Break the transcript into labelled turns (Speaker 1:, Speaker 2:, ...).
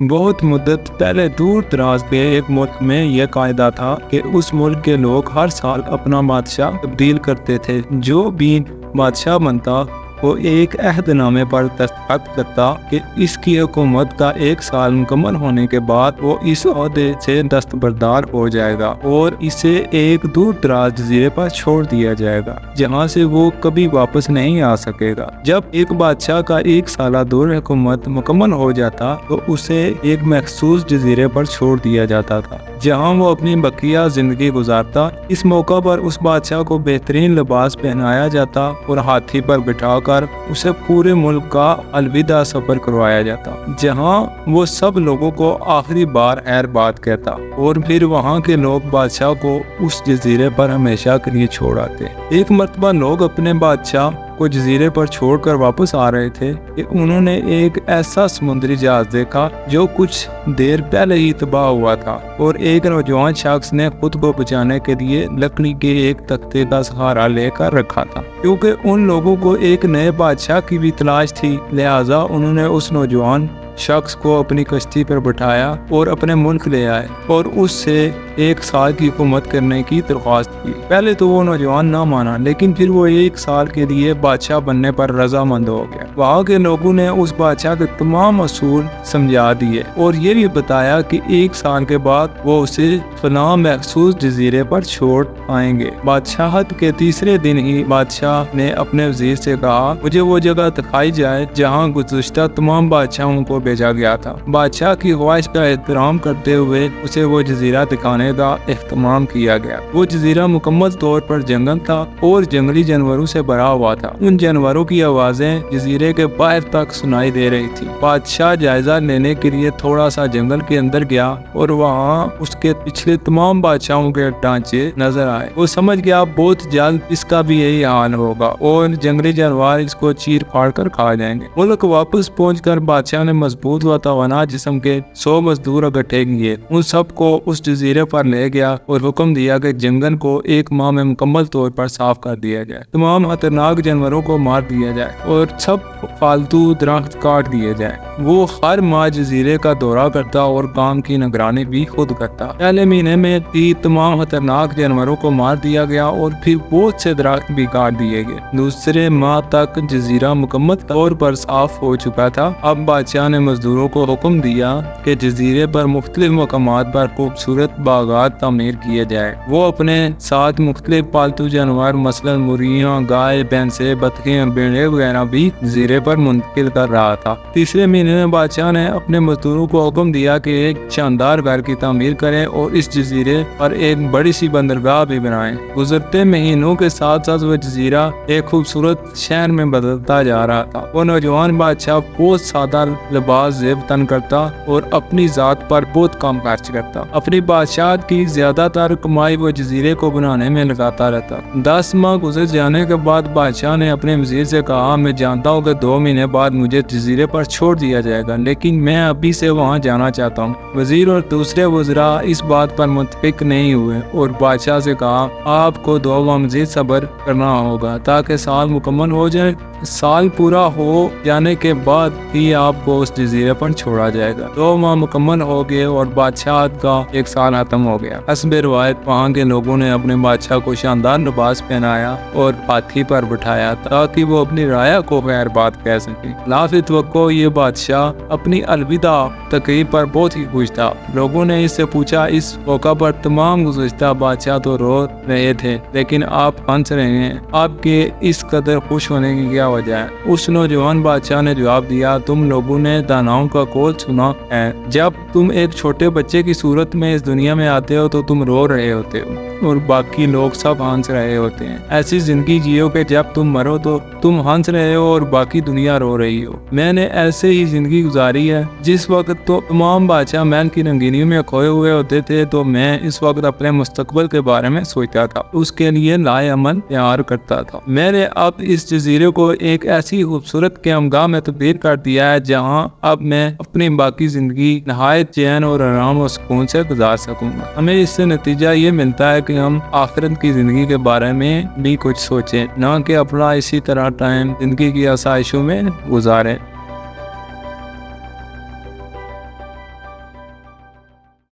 Speaker 1: بہت مدت پہلے دور دراز کے ایک ملک میں یہ قاعدہ تھا کہ اس ملک کے لوگ ہر سال اپنا بادشاہ تبدیل کرتے تھے۔ جو بھی بادشاہ بنتا وہ ایک عہد نامے پر دستخط کرتا کہ اس کی حکومت کا 1 سال مکمل ہونے کے بعد وہ اس عہدے سے دستبردار ہو جائے گا اور اسے ایک دور دراز جزیرے پر چھوڑ دیا جائے گا جہاں سے وہ کبھی واپس نہیں آ سکے گا۔ جب ایک بادشاہ کا 1 سالہ دور حکومت مکمل ہو جاتا تو اسے ایک مخصوص جزیرے پر چھوڑ دیا جاتا تھا جہاں وہ اپنی بقیہ زندگی گزارتا۔ اس موقع پر اس بادشاہ کو بہترین لباس پہنایا جاتا اور ہاتھی پر بٹھا کر اسے پورے ملک کا الوداع سفر کروایا جاتا، جہاں وہ سب لوگوں کو آخری بار خیر بات کہتا اور پھر وہاں کے لوگ بادشاہ کو اس جزیرے پر ہمیشہ کے لیے چھوڑ آتے۔ ایک مرتبہ لوگ اپنے بادشاہ کو جزیرے پر چھوڑ کر واپس آ رہے تھے کہ انہوں نے ایک ایسا سمندری جہاز دیکھا جو کچھ دیر پہلے ہی تباہ ہوا تھا، اور ایک نوجوان شخص نے خود کو بچانے کے لیے لکڑی کے ایک تختے کا سہارا لے کر رکھا تھا۔ کیونکہ ان لوگوں کو ایک نئے بادشاہ کی بھی تلاش تھی، لہٰذا انہوں نے اس نوجوان شخص کو اپنی کشتی پر بٹھایا اور اپنے ملک لے آئے اور اس سے 1 سال کی حکومت کرنے کی درخواست کی۔ پہلے تو وہ نوجوان نہ مانا، لیکن پھر وہ 1 سال کے لیے بادشاہ بننے پر رضامند ہو گیا۔ وہاں کے لوگوں نے اس بادشاہ کے تمام اصول سمجھا دیے اور یہ بھی بتایا کہ 1 سال کے بعد وہ اسے فلاں مخصوص جزیرے پر چھوڑ آئیں گے۔ بادشاہت کے تیسرے دن ہی بادشاہ نے اپنے وزیر سے کہا، مجھے وہ جگہ دکھائی جائے جہاں گزشتہ تمام بادشاہوں کو بھیجا گیا تھا۔ بادشاہ کی خواہش کا احترام کرتے ہوئے اسے وہ جزیرہ دکھانے کا اہتمام کیا گیا۔ وہ جزیرہ مکمل طور پر جنگل تھا اور جنگلی جانوروں سے بھرا ہوا تھا۔ ان جانوروں کی آوازیں جزیرے کے باہر تک سنائی دے رہی تھی۔ بادشاہ جائزہ لینے کے لیے تھوڑا سا جنگل کے اندر گیا اور وہاں اس کے پچھلے تمام بادشاہوں کے ڈھانچے نظر آئے۔ وہ سمجھ گیا بہت جلد اس کا بھی یہی حال ہوگا اور جنگلی جانور اس کو چیر پھاڑ کر کھا جائیں گے۔ ملک واپس پہنچ کر بادشاہ نے مضبوط و توانا جسم کے 100 مزدور اکٹھے کیے، ان سب کو اس جزیرے پر لے گیا اور حکم دیا کہ جنگل کو 1 ماہ میں مکمل طور پر صاف کر دیا جائے، تمام خطرناک جانوروں کو مار دیا جائے اور سب فالتو درخت کاٹ دیے جائیں۔ وہ ہر ماہ جزیرے کا دورہ کرتا اور کام کی نگرانی بھی خود کرتا۔ پہلے مہینے میں تمام خطرناک جانوروں کو مار دیا گیا اور پھر بہت سے درخت بھی کاٹ دیے گئے۔ دوسرے ماہ تک جزیرہ مکمل طور پر صاف ہو چکا تھا۔ اب بادشاہ نے مزدوروں کو حکم دیا کہ جزیرے پر مختلف مقامات پر خوبصورت باغات تعمیر کیے جائے۔ وہ اپنے ساتھ مختلف پالتو جانور مثلاً مریاں، گائے، بھینسیں، بطخیں اور بھیڑیں وغیرہ بھی جزیرے پر منتقل کر رہا تھا۔ تیسرے مہینے میں بادشاہ نے اپنے مزدوروں کو حکم دیا کہ ایک شاندار گھر کی تعمیر کریں اور اس جزیرے پر ایک بڑی سی بندرگاہ بھی بنائیں۔ گزرتے مہینوں کے ساتھ ساتھ وہ جزیرہ ایک خوبصورت شہر میں بدلتا جا رہا تھا۔ وہ نوجوان بادشاہ بہت سادہ لباس زیب تن کرتا اور اپنی ذات پر بہت کم خرچ کرتا۔ اپنی بادشاہت کی زیادہ تر کمائی وہ جزیرے کو بنانے میں لگاتا رہتا۔ 10 ماہ گزر جانے کے بعد بادشاہ نے اپنے وزیر سے کہا، میں جانتا ہوں کہ 2 مہینے بعد مجھے جزیرے پر چھوڑ دیا جائے گا، لیکن میں ابھی سے وہاں جانا چاہتا ہوں۔ وزیر اور دوسرے وزراء اس بات پر متفق نہیں ہوئے اور بادشاہ سے کہا، آپ کو 2 ماہ مزید صبر کرنا ہوگا تاکہ سال مکمل ہو جائے۔ سال پورا ہو جانے کے بعد ہی آپ کو اس جزیرے پر چھوڑا جائے گا۔ 2 ماہ مکمل ہو گئے اور بادشاہت کا 1 سال ختم ہو گیا۔ حسب روایت وہاں کے لوگوں نے اپنے بادشاہ کو شاندار لباس پہنایا اور ہاتھی پر بٹھایا تاکہ وہ اپنی رعایا کو خیر بات کہہ سکے۔ خلافِ توقع یہ بادشاہ اپنی الوداع تقریب پر بہت ہی خوش تھا۔ لوگوں نے اس سے پوچھا، اس موقع پر تمام گزشتہ بادشاہ تو رو رہے تھے لیکن آپ ہنس رہے ہیں، آپ کے اس قدر خوش ہونے کی کیا وجہ ہے؟ اس نوجوان بادشاہ نے جواب دیا، تم لوگوں نے داناؤں کا قول سنا ہے، جب تم ایک چھوٹے بچے کی صورت میں اس دنیا میں آتے ہو تو تم رو رہے ہوتے ہو اور باقی لوگ سب ہنس رہے ہوتے ہیں۔ ایسی زندگی جیو کہ جب تم مرو تو تم ہنس رہے ہو اور باقی دنیا رو رہی ہو۔ میں نے ایسے ہی زندگی گزاری ہے۔ جس وقت تو تمام بادشاہ محل کی رنگینیوں میں کھوئے ہوئے ہوتے تھے تو میں اس وقت اپنے مستقبل کے بارے میں سوچتا تھا، اس کے لیے لائے عمل تیار کرتا تھا۔ میں نے اب اس جزیرے کو ایک ایسی خوبصورت قیامگاہ میں تبدیل کر دیا ہے جہاں اب میں اپنی باقی زندگی نہایت چین اور آرام و سکون سے گزار سکوں گا۔ ہمیں اس سے نتیجہ یہ ملتا ہے کہ ہم آخرت کی زندگی کے بارے میں بھی کچھ سوچیں، نہ کہ اپنا اسی طرح ٹائم زندگی کی آسائشوں میں گزاریں۔